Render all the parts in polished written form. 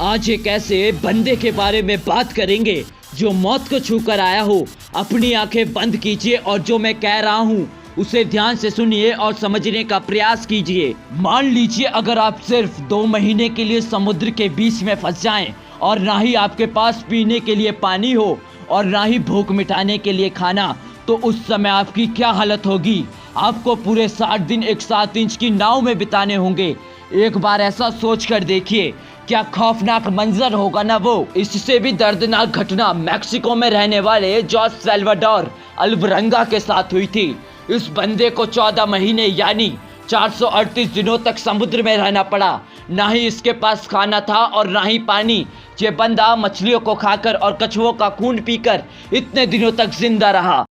आज एक ऐसे बंदे के बारे में बात करेंगे जो मौत को छूकर आया हो। अपनी आंखें बंद कीजिए और जो मैं कह रहा हूँ उसे ध्यान से सुनिए और समझने का प्रयास कीजिए। मान लीजिए अगर आप सिर्फ 2 महीने के लिए समुद्र के बीच में फंस जाएं और ना ही आपके पास पीने के लिए पानी हो और ना ही भूख मिटाने के लिए खाना, तो उस समय आपकी क्या हालत होगी। आपको पूरे 60 दिन एक 7 इंच की नाव में बिताने होंगे। एक बार ऐसा सोच कर देखिए, क्या खौफनाक मंजर होगा ना वो। इससे भी दर्दनाक घटना मैक्सिको में रहने वाले जॉस सैल्वाडोर अल्वरंगा के साथ हुई थी। इस बंदे को 14 महीने यानी 438 दिनों तक समुद्र में रहना पड़ा। ना ही इसके पास खाना था और ना ही पानी। ये बंदा मछलियों को खाकर और कछुओं का खून पीकर इतने दिनों तक जिंदा रहा।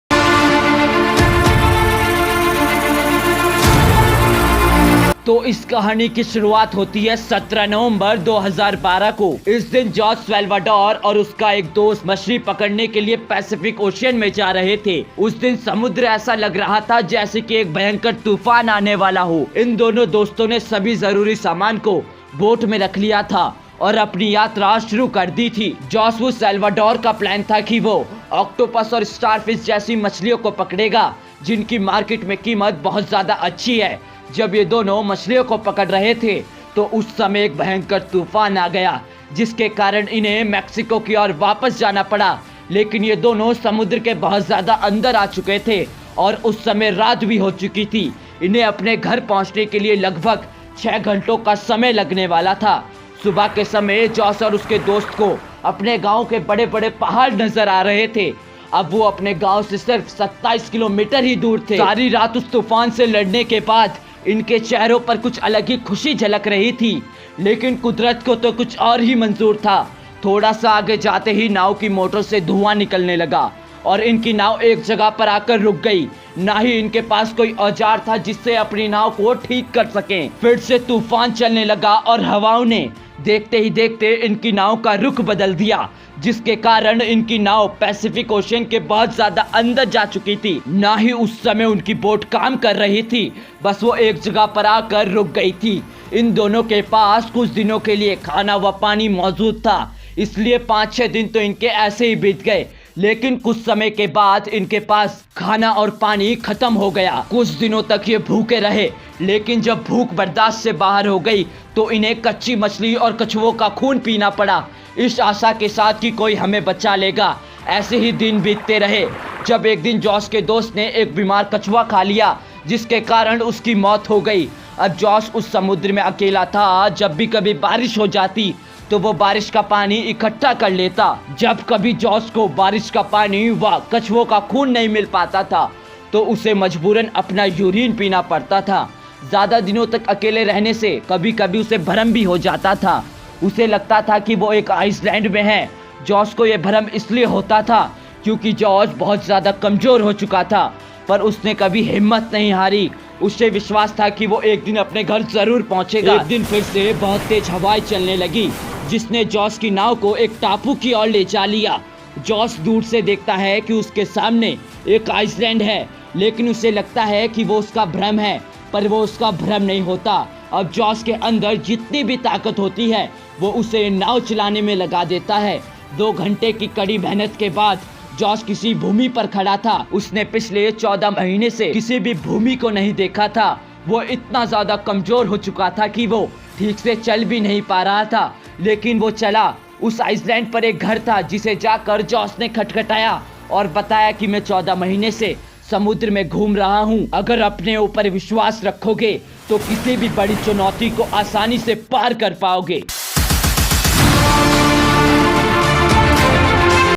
तो इस कहानी की शुरुआत होती है 17 नवंबर 2012 को। इस दिन जॉस सैल्वाडोर और उसका एक दोस्त मछली पकड़ने के लिए पैसिफिक ओशियन में जा रहे थे। उस दिन समुद्र ऐसा लग रहा था जैसे कि एक भयंकर तूफान आने वाला हो। इन दोनों दोस्तों ने सभी जरूरी सामान को बोट में रख लिया था और अपनी यात्रा शुरू कर दी थी। जॉस सैल्वाडोर का प्लान था कि वो ऑक्टोपस और स्टारफिश जैसी मछलियों को पकड़ेगा जिनकी मार्केट में कीमत बहुत ज्यादा अच्छी है। जब ये दोनों मछलियों को पकड़ रहे थे तो उस समय एक भयंकर तूफान आ गया जिसके कारण इन्हें मैक्सिको की ओर वापस जाना पड़ा। लेकिन ये दोनों समुद्र के बहुत ज्यादा अंदर आ चुके थे और उस समय रात भी हो चुकी थी। इन्हें अपने घर पहुंचने के लिए लगभग 6 घंटों का समय लगने वाला था। सुबह के समय जॉस और उसके दोस्त को अपने गांव के बड़े बड़े पहाड़ नजर आ रहे थे। अब वो अपने गांव से सिर्फ 27 किलोमीटर ही दूर थे। सारी रात उस तूफान से लड़ने के बाद इनके चेहरों पर कुछ अलग ही खुशी झलक रही थी, लेकिन कुदरत को तो कुछ और ही मंजूर था। थोड़ा सा आगे जाते ही नाव की मोटर से धुआं निकलने लगा और इनकी नाव एक जगह पर आकर रुक गई। ना ही इनके पास कोई औजार था जिससे अपनी नाव को ठीक कर सकें। फिर से तूफान चलने लगा और हवाओं ने देखते ही देखते इनकी नाव का रुख बदल दिया, जिसके कारण इनकी नाव पैसिफिक ओशियन के बहुत ज्यादा अंदर जा चुकी थी। ना ही उस समय उनकी बोट काम कर रही थी, बस वो एक जगह पर आकर रुक गई थी। इन दोनों के पास कुछ दिनों के लिए खाना व पानी मौजूद था, इसलिए 5-6 दिन तो इनके ऐसे ही बीत गए। लेकिन कुछ समय के बाद इनके पास खाना और पानी खत्म हो गया। कुछ दिनों तक ये भूखे रहे, लेकिन जब भूख बर्दाश्त से बाहर हो गई तो इन्हें कच्ची मछली और कछुओं का खून पीना पड़ा, इस आशा के साथ कि कोई हमें बचा लेगा। ऐसे ही दिन बीतते रहे जब एक दिन जॉस के दोस्त ने एक बीमार कछुआ खा लिया, जिसके कारण उसकी मौत हो गई। अब जॉस उस समुद्र में अकेला था। जब भी कभी बारिश हो जाती तो वो बारिश का पानी इकट्ठा कर लेता। जब कभी जॉस को बारिश का पानी व कछुओं का खून नहीं मिल पाता था तो उसे मजबूरन अपना यूरिन पीना पड़ता था। ज्यादा दिनों तक अकेले रहने से कभी कभी उसे भ्रम भी हो जाता था। उसे लगता था कि वो एक आइसलैंड में है। जॉस को यह भ्रम इसलिए होता था क्योंकि जॉस बहुत ज्यादा कमजोर हो चुका था, पर उसने कभी हिम्मत नहीं हारी। उसे विश्वास था कि वो एक दिन अपने घर जरूर पहुंचेगा। एक दिन फिर से बहुत तेज हवाएं चलने लगी जिसने जॉस की नाव को एक टापू की ओर ले जा लिया। जॉस दूर से देखता है कि उसके सामने एक आइसलैंड है, लेकिन उसे लगता है कि वो उसका भ्रम है, पर वो उसका भ्रम नहीं होता। अब जॉस के अंदर जितनी भी ताकत होती है वो उसे नाव चलाने में लगा देता है। 2 घंटे की कड़ी मेहनत के बाद जॉस किसी भूमि पर खड़ा था। उसने पिछले 14 महीने से किसी भी भूमि को नहीं देखा था। वो इतना ज्यादा कमजोर हो चुका था कि वो ठीक से चल भी नहीं पा रहा था, लेकिन वो चला। उस आइसलैंड पर एक घर था जिसे जाकर जॉस ने खटखटाया और बताया कि मैं 14 महीने से समुद्र में घूम रहा हूँ। अगर अपने ऊपर विश्वास रखोगे तो किसी भी बड़ी चुनौती को आसानी से पार कर पाओगे।